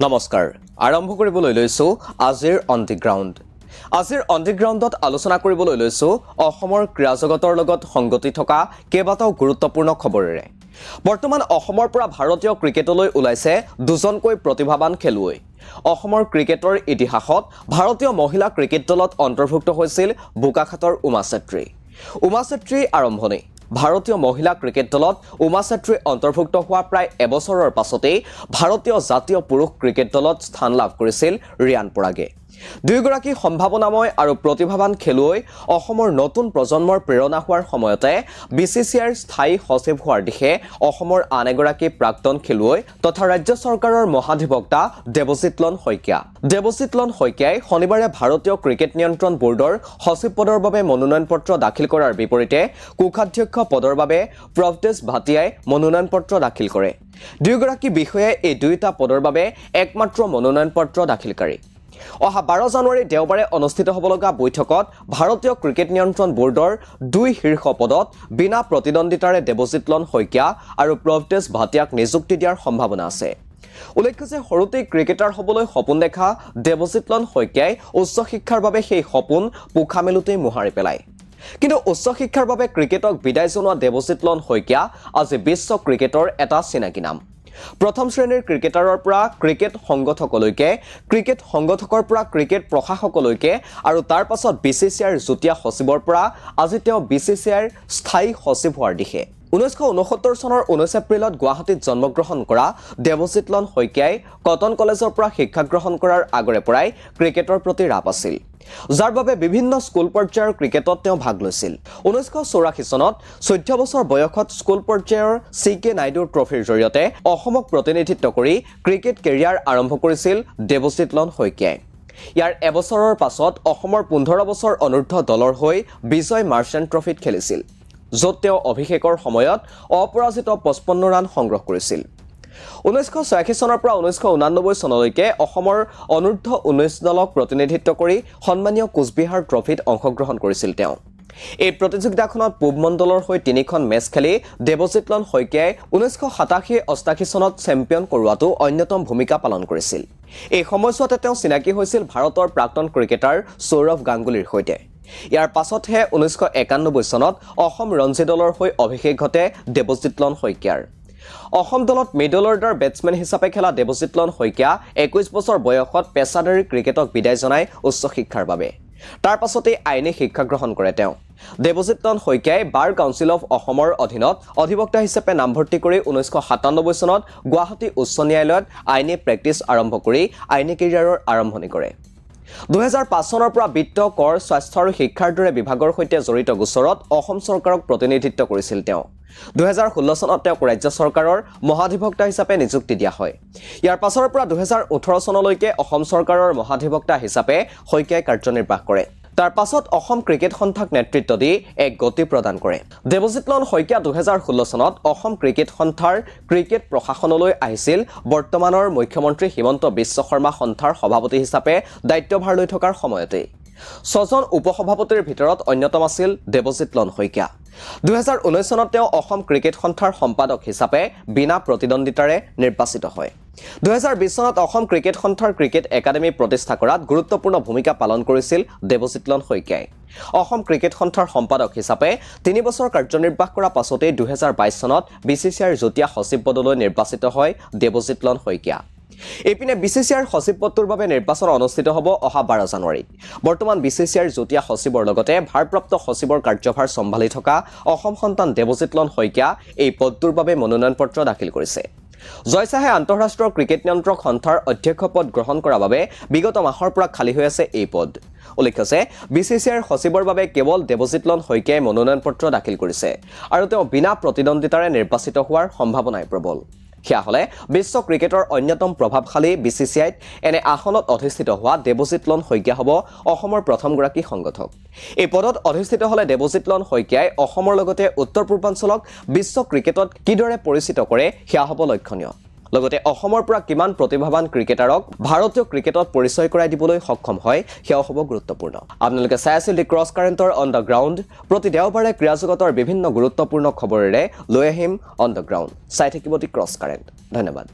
নমস্কাৰ আৰম্ভ কৰিবলৈ লৈছো আজিৰ অন দি গ্ৰাউণ্ড আজিৰ অন দি গ্ৰাউণ্ডত আলোচনা কৰিবলৈ লৈছো অসমৰ ক্ৰীড়া জগতৰ লগত সংগতি থকা কেইবাটাও গুৰুত্বপূৰ্ণ খবৰেৰে বৰ্তমান অসমৰ পৰা ভাৰতীয় ক্ৰিকেটলৈ ওলাইছে দুজনকৈ প্ৰতিভাৱান খেলুৱৈ অসমৰ ক্ৰিকেটৰ ইতিহাসত ভাৰতীয় মহিলা ক্ৰিকেট দলত অন্তৰ্ভুক্ত হৈছিল বোকাখাতৰ উমা চেত্ৰী আৰম্ভণি ভাৰতীয় মহিলা ক্ৰিকেট দলত উমা চেত্ৰী অন্তৰ্ভুক্ত হোৱা প্ৰায় এবছৰৰ পাছতেই ভাৰতীয় জাতীয় পুৰুষ ক্ৰিকেট দলত স্থান লাভ কৰিছিল ৰিয়ান পৰাগে দুয়োগৰাকী সম্ভাৱনাময় আৰু প্ৰতিভাৱান খেলুৱৈ অসমৰ নতুন প্ৰজন্মৰ প্ৰেৰণা হোৱাৰ সময়তে বিচিচিআইৰ স্থায়ী সচিব হোৱাৰ দিশে অসমৰ আন এগৰাকী প্ৰাক্তন খেলুৱৈ তথা ৰাজ্য চৰকাৰৰ মহাধিবক্তা দেৱজিৎ লন শইকীয়াই শনিবাৰে ভাৰতীয় ক্ৰিকেট নিয়ন্ত্ৰণ বৰ্ডৰ সচিব পদৰ বাবে মনোনয়ন পত্ৰ দাখিল কৰাৰ বিপৰীতে কোষাধ্যক্ষ পদৰ বাবে প্ৰভদেশ ভাটিয়াই মনোনয়ন পত্ৰ দাখিল কৰে দুয়োগৰাকী বিষয়াই এই দুয়োটা পদৰ বাবে একমাত্ৰ মনোনয়ন পত্ৰ দাখিলকাৰী অহা 12 জানুৱাৰী দেওবাৰে অনুষ্ঠিত হ'বলগা বৈঠকত ভাৰতীয় ক্ৰিকেট নিয়ন্ত্ৰণ বৰ্ডৰ দুই শীৰ্ষ পদত বিনা প্ৰতিদ্বন্দিতাৰে দেৱজিৎ লন শইকীয়া আৰু প্ৰভদেশ ভাটিয়াক নিযুক্তি দিয়াৰ সম্ভাৱনা আছে উল্লেখ্য যে সৰুতেই ক্ৰিকেটাৰ হ'বলৈ সপোন দেখা দেৱজিৎ লন শইকীয়াই উচ্চ শিক্ষাৰ বাবে সেই সপোন পোখা মেলোতেই মোহাৰি পেলায় কিন্তু উচ্চ শিক্ষাৰ বাবে ক্ৰিকেটক বিদায় জনোৱা দেৱজিৎ লন শইকীয়া আজি বিশ্ব ক্ৰিকেটৰ এটা চিনাকি নাম প্ৰথম শ্ৰেণীৰ ক্ৰিকেটাৰৰ পৰা ক্ৰিকেট সংগঠকলৈকে ক্ৰিকেট সংগঠকৰ পৰা ক্ৰিকেট প্ৰশাসকলৈকে আৰু তাৰ পাছত বিচিচিআইৰ যুটীয়া সচিবৰ পৰা আজি তেওঁ বিচিচিআইৰ স্থায়ী সচিব হোৱাৰ দিশে 1969 চনৰ 19 এপ্ৰিলত গুৱাহাটীত জন্মগ্ৰহণ কৰা দেৱজিৎ লন শইকীয়াই কটন কলেজৰ পৰা শিক্ষা গ্ৰহণ কৰাৰ আগৰে পৰাই ক্ৰিকেটৰ প্ৰতি ৰাপ আছিল যাৰ বাবে বিভিন্ন স্কুল পৰ্যায়ৰ ক্ৰিকেটত তেওঁ ভাগ লৈছিল 1984 চনত 14 বছৰ বয়সত স্কুল পৰ্যায়ৰ CK নাইডুৰ ট্ৰফিৰ জৰিয়তে অসমক প্ৰতিনিধিত্ব কৰি ক্ৰিকেট কেৰিয়াৰ আৰম্ভ কৰিছিল দেৱজিৎ লন শইকীয়াই ইয়াৰ এবছৰৰ পাছত অসমৰ 15 বছৰ অনূৰ্ধ্ব দলৰ হৈ বিজয় মাৰ্চেণ্ট ট্ৰফিত খেলিছিল য'ত তেওঁ অভিষেকৰ সময়ত অপৰাজিত 55 ৰান সংগ্ৰহ কৰিছিল 1986 চনৰ পৰা 1989 চনলৈকে অসমৰ অনূৰ্ধ্ব 19 দলক প্ৰতিনিধিত্ব কৰি সন্মানীয় কোচবিহাৰ ট্ৰফিত অংশগ্ৰহণ কৰিছিল তেওঁ এই প্ৰতিযোগিতাখনত পূব মণ্ডলৰ হৈ 3খন মেচ খেলি দেৱজিৎ লন শইকীয়াই 1987-88 চনত চেম্পিয়ন কৰোৱাটো অন্যতম ভূমিকা পালন কৰিছিল এই সময়ছোৱাতে তেওঁ চিনাকি হৈছিল ভাৰতৰ প্ৰাক্তন ক্ৰিকেটাৰ সৌৰভ গাংগুলীৰ সৈতে ইয়াৰ পাছতহে 1991 চনত অসম ৰঞ্জী দলৰ হৈ অভিষেক ঘটে দেৱজিৎ লন শইকীয়াৰ অসম দলত মিডল অৰ্ডাৰ বেটছমেন হিচাপে খেলা দেৱজিৎ লন শইকীয়া 21 বছৰ বয়সত পেছাদাৰী ক্ৰিকেটক বিদায় জনাই উচ্চ শিক্ষাৰ বাবে তাৰ পাছতেই আইনী শিক্ষা গ্ৰহণ কৰে তেওঁ দেৱজিৎ লন শইকীয়াই বাৰ কাউন্সিল অফ অসমৰ অধীনত অধিবক্তা হিচাপে নামভৰ্তি কৰি 1997 চনত গুৱাহাটী উচ্চ ন্যায়ালয়ত আইনী প্ৰেক্টিছ আৰম্ভ কৰি আইনী কেৰিয়াৰৰ আৰম্ভণি কৰে 2005 চনৰ পৰা বিত্ত কৰ স্বাস্থ্য আৰু শিক্ষাৰ দৰে বিভাগৰ সৈতে জড়িত গোচৰত অসম চৰকাৰক প্ৰতিনিধিত্ব কৰিছিল তেওঁ 2016 চনত তেওঁক ৰাজ্য চৰকাৰৰ মহাধিবক্তা হিচাপে নিযুক্তি দিয়া হয় ইয়াৰ পাছৰ পৰা 2018 চনলৈকে অসম চৰকাৰৰ মহাধিবক্তা হিচাপে শইকীয়াই কাৰ্যনিৰ্বাহ কৰে তাৰ পাছত অসম ক্ৰিকেট সন্থাক নেতৃত্ব দি এক গতি প্ৰদান কৰে দেৱজিৎ লন শইকীয়া 2016 চনত অসম ক্ৰিকেট সন্থাৰ ক্ৰিকেট প্ৰশাসনলৈ আহিছিল বৰ্তমানৰ মুখ্যমন্ত্ৰী হিমন্ত বিশ্ব শৰ্মা সন্থাৰ সভাপতি হিচাপে দায়িত্বভাৰ লৈ থকাৰ সময়তে 6জন উপসভাপতিৰ ভিতৰত অন্যতম আছিল দেৱজিৎ লন শইকীয়া 2019 চনত তেওঁ অসম ক্ৰিকেট সন্থাৰ সম্পাদক হিচাপে বিনা প্ৰতিদ্বন্দিতাৰে নিৰ্বাচিত হয় 2020 চনত অসম ক্ৰিকেট সন্থাৰ ক্ৰিকেট একাডেমি প্ৰতিষ্ঠা কৰাত গুৰুত্বপূৰ্ণ ভূমিকা পালন কৰিছিল দেৱজিৎ লন শইকীয়াই অসম ক্ৰিকেট সন্থাৰ সম্পাদক হিচাপে 3 বছৰ কাৰ্যনিৰ্বাহ কৰাৰ পাছতে 2022 চনত বিচিচিআইৰ যুটীয়া সচিব পদলৈ নিৰ্বাচিত হয় দেৱজিৎ লন শইকীয়া এইপিনে বিচিচিআইৰ সচিব পদটোৰ বাবে নিৰ্বাচন অনুষ্ঠিত হ'ব অহা 12 জানুৱাৰীত বৰ্তমান বিচিচিআইৰ যুটীয়া সচিবৰ লগতে ভাৰপ্ৰাপ্ত সচিবৰ কাৰ্যভাৰ চম্ভালি থকা অসম সন্তান দেৱজিৎ লন শইকীয়া এই পদটোৰ বাবে মনোনয়ন পত্ৰ দাখিল কৰিছে জয়শাহে আন্তঃৰাষ্ট্ৰীয় ক্ৰিকেট নিয়ন্ত্ৰক সন্থাৰ অধ্যক্ষ পদ গ্ৰহণ কৰাৰ বাবে বিগত মাহৰ পৰা খালী হৈ আছে এই পদ উল্লেখ্য যে বিচিচিআইৰ সচিবৰ বাবে কেৱল দেৱজিৎ লন শইকীয়াই মনোনয়ন পত্ৰ দাখিল কৰিছে আৰু তেওঁ বিনা প্ৰতিদ্বন্দিতাৰে নিৰ্বাচিত হোৱাৰ সম্ভাৱনাই প্ৰবল সেয়া হলে বিশ্ব ক্ৰিকেটৰ অন্যতম প্ৰভাৱশালী বিচিচিআইত এনে আসনত অধিষ্ঠিত হোৱা দেৱজিৎ লন শইকীয়া হ'ব অসমৰ প্ৰথমগৰাকী সংগঠক এই পদত অধিষ্ঠিত হলে দেৱজিৎ লন শইকীয়াই অসমৰ লগতে উত্তৰ পূৰ্বাঞ্চলক বিশ্ব ক্ৰিকেটত কিদৰে পৰিচিত কৰে সেয়া হ'ব লক্ষণীয় লগতে অসমৰ পৰা কিমান প্ৰতিভাৱান ক্ৰিকেটাৰক ভাৰতীয় ক্ৰিকেটত পৰিচয় কৰাই দিবলৈ সক্ষম হয় সেয়াও হ'ব গুৰুত্বপূৰ্ণ আপোনালোকে চাই আছিল দি ক্ৰছ কাৰেণ্টৰ অন দ্য গ্ৰাউণ্ড প্ৰতি দেওবাৰে ক্ৰীড়া জগতৰ বিভিন্ন গুৰুত্বপূৰ্ণ খবৰেৰে লৈ আহিম অন দ্য গ্ৰাউণ্ড চাই থাকিব দি ক্ৰছ কাৰেণ্ট ধন্যবাদ